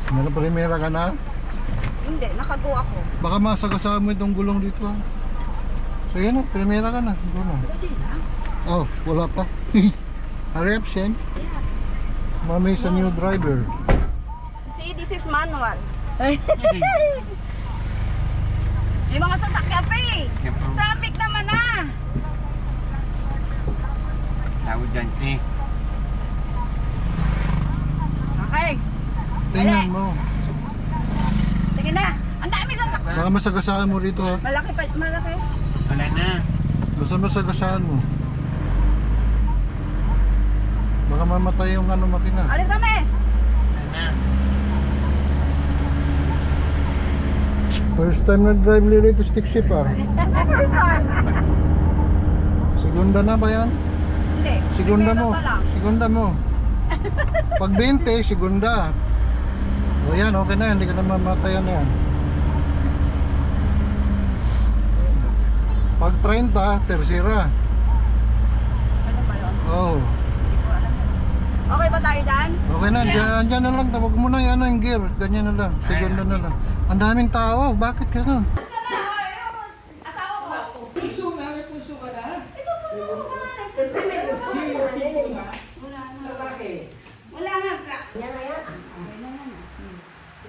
Naka-primera ka na? Hindi, nakago ako. Baka masagasaan mo itong gulong dito ah. So yan na, primera ka na. Gulong. Pwede na. Oh, wala pa. Hurry up, Shen. Yeah. Mama is a new driver. See, this is manual. May mga sasakyan pa eh. Traffic naman ah. Tawag dyan eh. Okay. Tingnan mo. Sige na. Ang dami sasakyan. Baka masagasaan mo rito ha. Malaki pa, malaki. Wala na. Basta masagasaan mo. Baka mamatay yung ano makina. Alis kami. Wala na. First time na-drive nila ito stick shift ah. First time. Segunda na ba yan? Hindi. Segunda Primera mo. pa lang. Segunda mo. Pag 20, segunda. O yan, okay na yan. Hindi ka na mamatayan na yan. Pag 30, tercera. Ano ba yun? Oh. Hindi ko alam yun. Okay ba tayo dyan? Okay na, dyan na lang. Tawag mo na yan yung gear. Ganyan na lang. Segunda na lang. Ang daming tao. Bakit gano'n? Wala nga.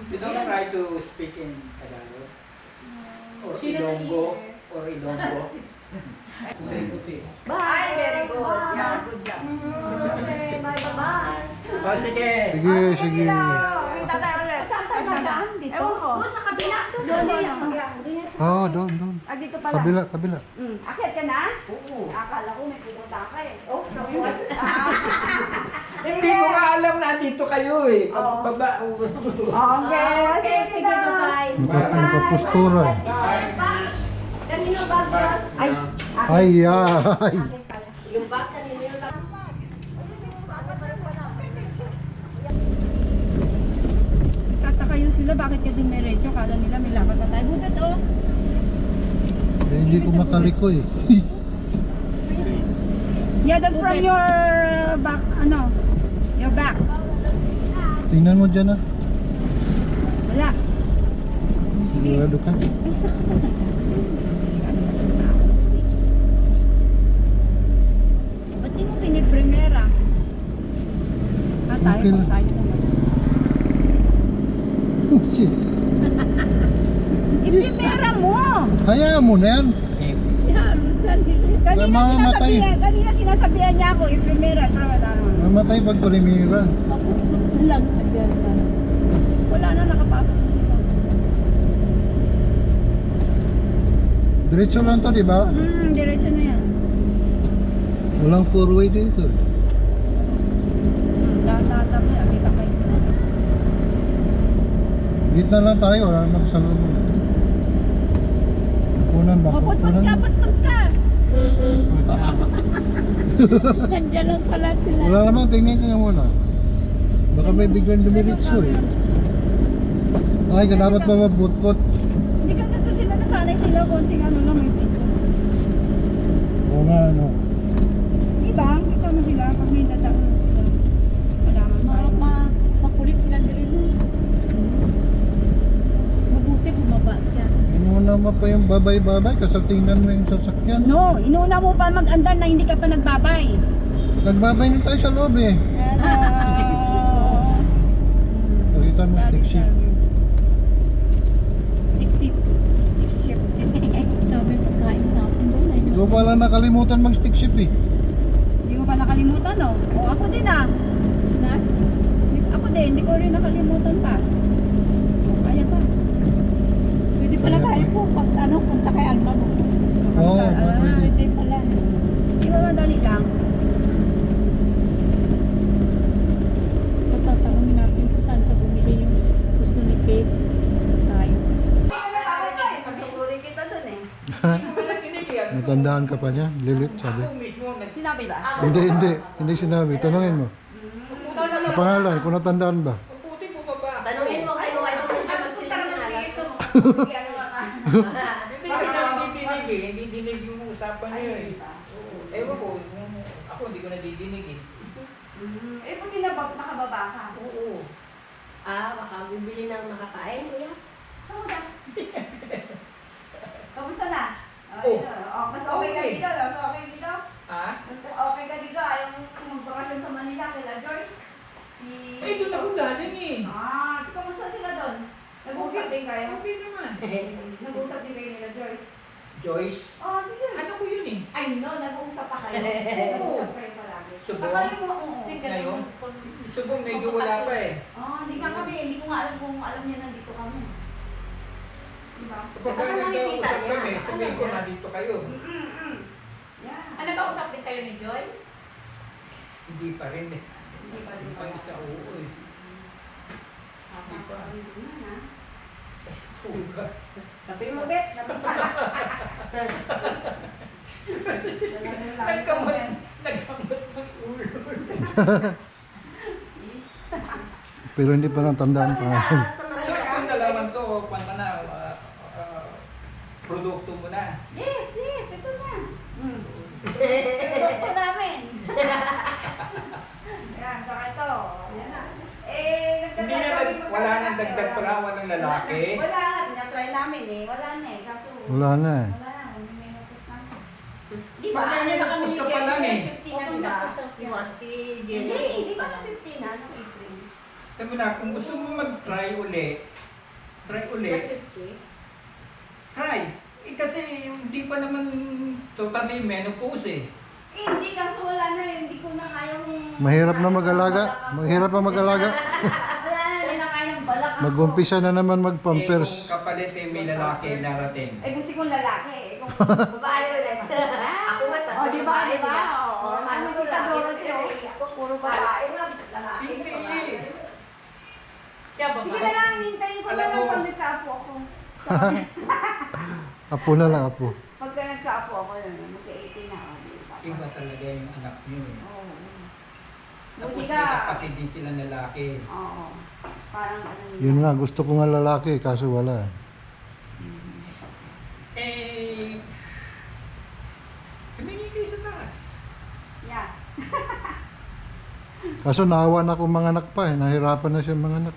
You don't try to speak in Tagalog? Or Ilonggo? Or Ilonggo? Bye. Very good. Yeah, good job. Okay, bye-bye. Oh, sige. Sige, sige. Kita tayo ulit. Saan tayo saan? Dito? Ewan ko. Sa kabila. Oh, doon, doon. Ah, dito pala. Kabila, kabila. Akyat ka na? Oo. Akala ko may pupunta ka eh. Oh, Hindi ko nga alam na dito kayo eh. Pagbaba. Okay. Sige, bye. Nakapostura. Kanino ba yan? Ay, Ay, ay. yung bag kanino yung bag? Tataka yun sila, bakit ka dumiretso? Kala nila may lakad na tayo. Budat oh. Eh, hindi ko makaliko eh. Yeah, that's from your back, ano? Your back. Tingnan mo dyan ah. Wala. Sigurado ka. Ay, saka pa tayo. Ba't di mo piniprimera? Ah, tayo Okay pa lang. tayo naman. Oh, shit. Iprimera mo! Hayaan mo na yan. Kanina Mamamatay. kanina sinasabihan niya ako, iprimera, pero wala naman. Mamatay pag primera. Wala na nakapasok. Diretso lang to, di ba? Diretso na yan. Walang four way dito. Tatabi, abi ka kayo. Gitna lang tayo, wala naman sa loob. Kunan ba? Putput Kunan ka, mo? putput ka! Nandiyan lang pala sila. Wala naman, tingnan ka nga muna. Baka may biglang dumiritso eh. Ay, dapat pa maputput. Hindi ka dito sila, nasanay sila, konting ano lang, may pito. Oo nga, ano. Diba? Kita mo sila, pag may dadaan sila. Malaman tayo. Makulit sila din. Mabuti bumaba siya. Inuna mo pa yung babay-babay kasi tingnan mo yung sasakyan. No, inuna mo pa mag-andar na hindi ka pa nagbabay. Nagbabay na tayo sa loob eh. Pakita mo stick shift. Stick shift. Stick shift. Dami pagkain natin doon. Ikaw pala nakalimutan mag-stick shift eh. Hindi mo pa nakalimutan, no? O, ako din ah. Na? Ako din, hindi ko rin nakalimutan pa. O, kaya pa. Pwede pala tayo po pag ano, punta kay Alma mo. Oo, pwede. Pwede pala. Di ba madali lang? So tatanungin natin kung saan sa bumili yung gusto ni Kate. Tayo. Pasukurin kita dun eh. Natandaan ka pa niya? Lilit, sabi. Sinabi ba? Hindi, hindi. Hindi sinabi. Tanungin mo. Ang pangalan, kung natandaan ba? Tanungin mo kayo siya magsilasinala. Hindi siya nadidinig eh. Hindi dinig yung usapan niyo eh. Ewan ko, ako hindi ko nadidinig eh. Eh, buti na nakababa ka. Oo. Baka bibili ng makakain, kuya. Saan mo na? Kamusta na? Oh. Mas okay ka dito, no? Mas okay dito? Ha? Mas okay ka dito, ayaw mong magbakasyon sa Manila, kila Joyce. Eh, doon ako galing eh. So kamusta sila doon? Nag-uusap din kayo? Okay naman. Nag-uusap din kayo nila Joyce? Joyce. Sige. Ano ko yun eh? I know, nag-uusap pa kayo. Nag-uusap kayo palagi. Subong? Akala mo, oo. Ngayon? Subong medyo wala pa eh. Hindi ko nga alam kung alam niya nandito kami. Diba? Pagka nagkausap kami, sabihin ko nandito kayo. Yeah. nakausap din kayo ni Joy? Hindi pa rin eh. Hindi pa Hindi din pa isa oo eh. Hindi pa. Puga. Kape mo, Bet. Nagkamot ng ulo. Pero hindi pa natandaan Kasi pa. sa So, Manila. kung nalaman to, kung na, produkto mo na. Yes, ito na. Ito namin. Yan, saka ito. Yan na. Hindi na, wala nang dagdag pala, walang lalaki. Wala na, tinatry namin eh. Wala na eh, kaso... Wala na eh. Wala na, hindi may napos na. Di ba? Wala na kami ni pa lang eh. 15 na, di ba? Si Hindi, Jenny. hindi ba na 15 na, nung April? Sabi na, kung gusto mo mag-try uli, try. Kasi hindi pa naman totally menopause eh. Hindi, kaso wala na eh. Hindi ko na kayang... Mahirap na mag-alaga. Mahirap na mag-alaga. Wala na, hindi na kayang balak ako. Mag-umpisa na naman Kung mag-pampers. kapalit eh, may lalaki darating. Buti kong lalaki eh. Kung Babae ulit. Ako nga O, di ba? babae, Oo, ano kita Dorothy, oh. Ako puro babae nga. Lalaki. Hindi babae. eh. Siya ba? Sige na lang, hintayin ko na Alam lang mo- pag nagkaapo ako. Apo na lang, apo. Pagka nagkaapo ako, magka-18 na ako. Iba talaga yung anak niyo eh. Oo. Tapos Buti may ka. kapatid din sila lalaki. Oo. Parang ano nila. Yun nga, gusto ko nga lalaki, kaso wala. Eh, humingi kayo sa taas. Yeah. Kaso naawa na akong mga anak pa eh. Nahirapan na siya mga anak.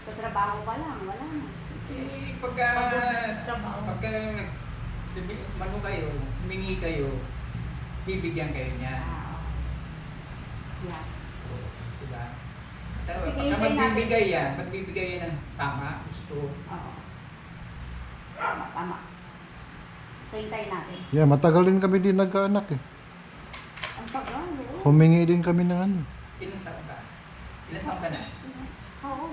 Sa trabaho pa lang, wala na. Eh, pagka mano kayo, humingi kayo, bibigyan kayo niya. Yeah. Diba? Pero Sige, pagka hintayin natin. magbibigay yan ng tama, gusto. Oo. Tama. So, hintayin natin. Yeah, matagal din kami din nagkaanak eh. Ang tagal, oo. Humingi din kami ng ano. Ilan taon ka? Ilan taon ka na? Oo.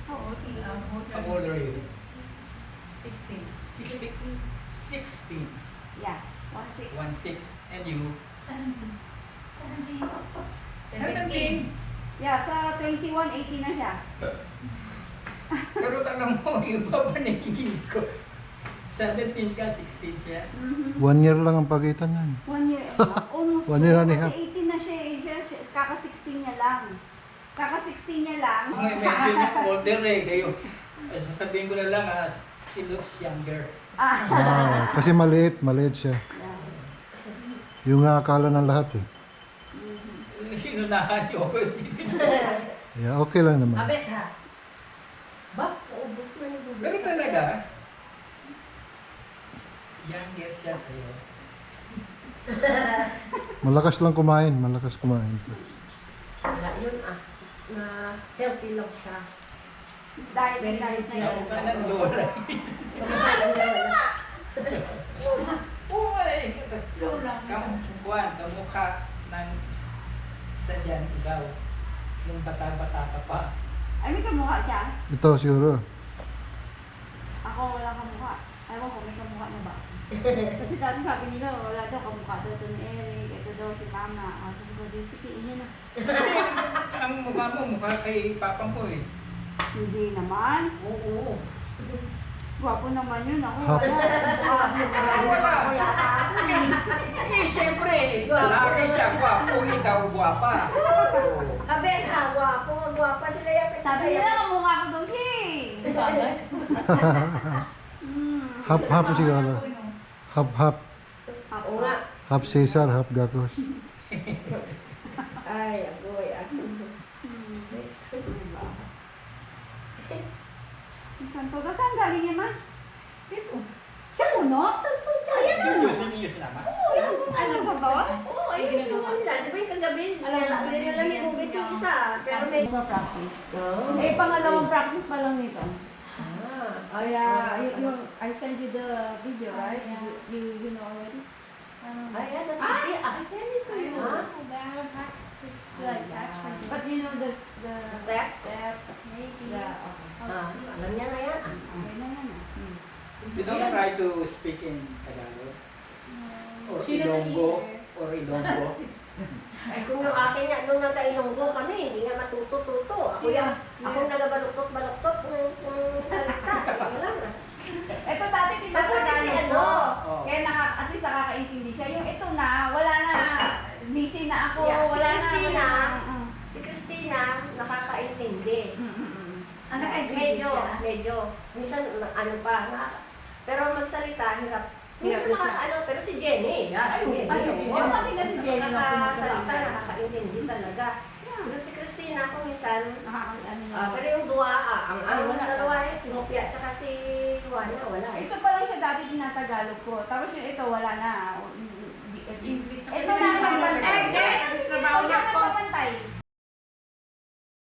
Oo, sige. How old are you? 16. 16. Yeah. 1-6. 1-6. And you? 17. 17. Yeah, sa 21, 18 na siya. Pero tanong mo, yung pa paningin ko. 17 ka, 16 siya. 1 year lang ang pagitan yan. 1 year and a half. Almost 1 year and a Kasi half. 18 na siya eh. Kaka-16 niya lang. Kaka-16 niya lang. Kung may mention yung older eh, kayo. Sasabihin ko na lang, she looks younger. Kasi maliit siya. Yeah. Yung nga akala ng lahat eh. Sinunahan niyo. Yeah, okay lang naman. Abet ha. Ba? Ubus na ni Google. Pero talaga, younger siya sa'yo. Malakas lang kumain, malakas kumain. Wala yun na healthy lang siya. Diet na Ako yun. ka ng lola. Kumakain na wala. Oo, eh. Lola. Kamukha ng isa dyan, ikaw. Nung bata-bata ka pa. Ay, may kamukha siya. Ito siguro. Ako wala kamukha. Ewan ko, may kamukha na ba? Kasi dati sabi nila, wala daw kamukha daw ito ni Eric. Ito daw si Mama. Sabi ko, sige, inyo na. Ang mukha mo, mukha kay papa mo eh. Hindi naman. Oo. Gwapo naman yun. Ako Hap. wala. Ako yata ako eh. Eh, siyempre, lalaki siya, gwapo, ikaw gwapa. Abet ha, gwapo nga gwapa sila yan. Sabi nila, kamukha ko daw siya eh. Bagay. Hap siguro. Hap. Oo nga. Hap Cesar, hap Gakos. sinama? Ano sa bawah? Oo, ayun yung ginawa nila. Di ba yung kagabi? Nila ni Bubit yung isa. Pero may... Practice. Oh, Eh, pangalawang practice pa lang nito. Ah, I sent you the video, right? You know already? Ayan, that's easy. I send it to you. Ha? But you know the Steps? steps. Yeah, okay. Ah, alam niya na yan. Okay na yan. You don't try to speak in Tagalog? Or Ilonggo? Or Ilonggo? Ay, kung yung akin nga, nung nasa Ilonggo kami, hindi nga matuto-tuto. Ako Yeah. ako nagabaluktot-baluktot ng salita. Sige lang. Ito dati Ako kasi tinatagalog ano, ko. Oh. Kaya at least nakakaintindi siya. Yung ito na, wala na, busy na ako, Yeah, si wala Christina, na. wala na. si Christina, nakakaintindi. Ano Medyo. Minsan, ano pa, pero magsalita, hirap. Minsan Hirap siya. ano, pero si Jenny, si Jenny. Oo, kasi na si Jenny. Nakakasalita, nakakaintindi talaga. Pero si Christina, kung minsan, Nakakaano pero yung dua, ang dalawa si Mopia, tsaka si Juana, wala. Ito pa lang siya dati tinatagalog ko. Tapos yung ito, wala na. English na Ito na nagbantay. Trabaho Ito siya na po. nagbantay.